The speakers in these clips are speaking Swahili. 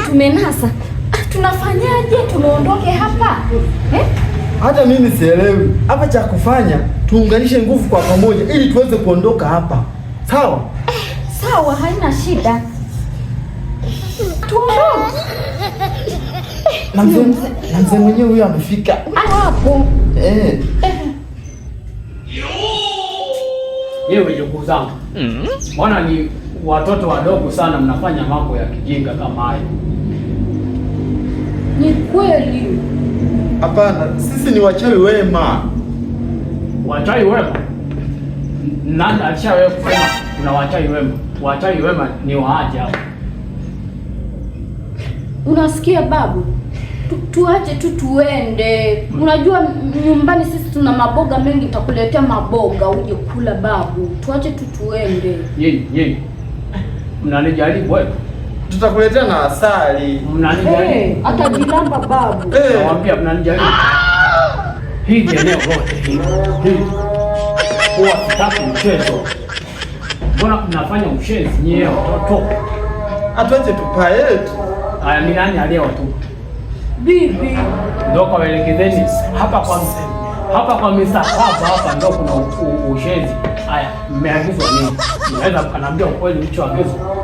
tumenasa. Tunafanyaje tunaondoke hapa? Hata mimi sielewi. Hapa cha kufanya tuunganishe nguvu kwa pamoja ili tuweze kuondoka hapa. Sawa? Sawa, haina shida. Tuondoke. Na mzee mwenyewe huyo amefika. Hapo. Yewe ndugu zangu. Mbona ni watoto wadogo sana mnafanya mambo ya kijinga kama hayo? Ni kweli. Hapana, sisi ni wachawi wema. Wachawi wema? Nani alishawahi kusema kuna wachawi wema? Wachawi wema ni waaje hapa? Unasikia babu? Tuache tu tuende. Unajua nyumbani sisi tuna maboga mengi, nitakuletea maboga uje kula babu. Tuache tu tuende. Yeye. Mnanijaribu wewe? Tutakuletea na asali. Mnanijaribu. Hata jilamba babu. Nawaambia mnanijaribu. Hii ni eneo lote hii. Huwa sitaki mchezo. Mbona mnafanya ushenzi nyewe watoto? Atuache tupae yetu. Haya, ni nani aliyewatu? Bibi. Ndio kwa elekezeni hapa kwa misafara hapa ndio kuna ushenzi. Haya, mmeagizwa nini? Mnaweza kaniambia ukweli mlichoagizwa?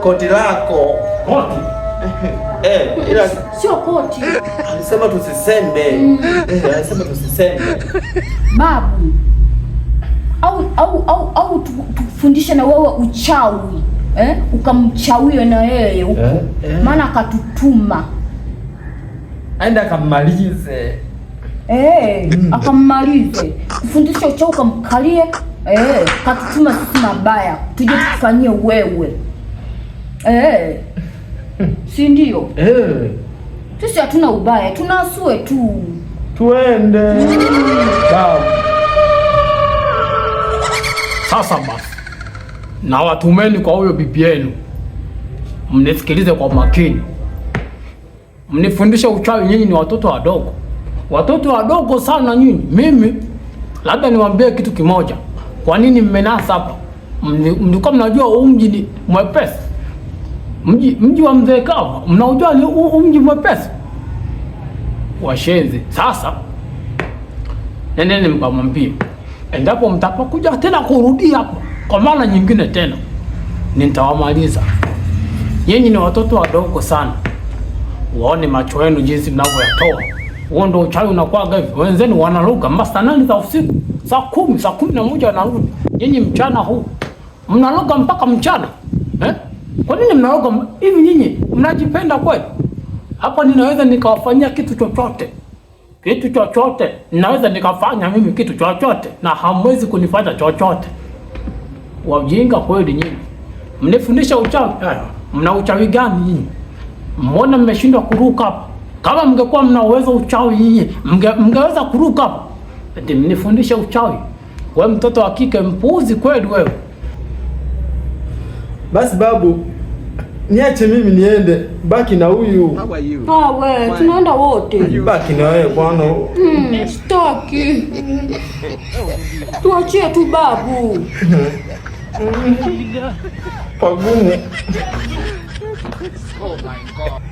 Koti lako. Koti? Ila sio koti. Alisema tusisembe. Alisema tusisembe. Babu. Au tufundishe na wewe uchawi. Ukamchawie na yeye huko. Maana akatutuma. Aenda akammalize. Akammalize. Kufundisha uchawi ukamkalie. Katutuma sisi mabaya. Tuje tukufanyie wewe. Si ndio? Sisi hatuna ubaya, tunasue tu. Tuende. Babu. Sasa basi. Na watumeni kwa huyo bibi yenu. Mnisikilize kwa makini. Mnifundisha uchawi, nyinyi ni watoto wadogo. Watoto wadogo sana nyinyi. Mimi labda niwaambie kitu kimoja. Kwa nini mmenasa hapa? Mlikuwa mnajua huu mji ni mwepesi. Mji wa Mzee Kava, mnaujua ni mji mwepesi. Washenzi. Sasa nendeni mkamwambie, endapo mtapokuja tena kurudia hapo kwa mara nyingine tena, nitawamaliza. Nyinyi ni watoto wadogo sana. Waone macho yenu jinsi mnavyoyatoa. Huo ndio uchawi unakuwa hivi. Wenzenu wanaruka masaa 8 za usiku, saa 10, saa 11 wanarudi. Nyinyi mchana huu mnaruka mpaka mchana. Kwa nini mnaruka hivi? Nyinyi mnajipenda kweli? Hapa ninaweza nikawafanyia kitu chochote. Kitu chochote. Ninaweza nikafanya mimi kitu chochote na hamwezi kunifanya chochote. Wajinga kweli nyinyi. Mnifundisha uchawi. Mna uchawi gani nyinyi? Mbona mmeshindwa kuruka hapa? Kama mngekuwa mna uwezo uchawi nyinyi, mngeweza kuruka hapa. Eti mnifundisha uchawi. Wewe mtoto wa kike mpuuzi kweli wewe. Basi babu, niache mimi niende, baki na huyu. Wewe, tunaenda wote. Baki na wewe bwana. Sitaki. Tuachie tu babu. Pagumu. Oh my God.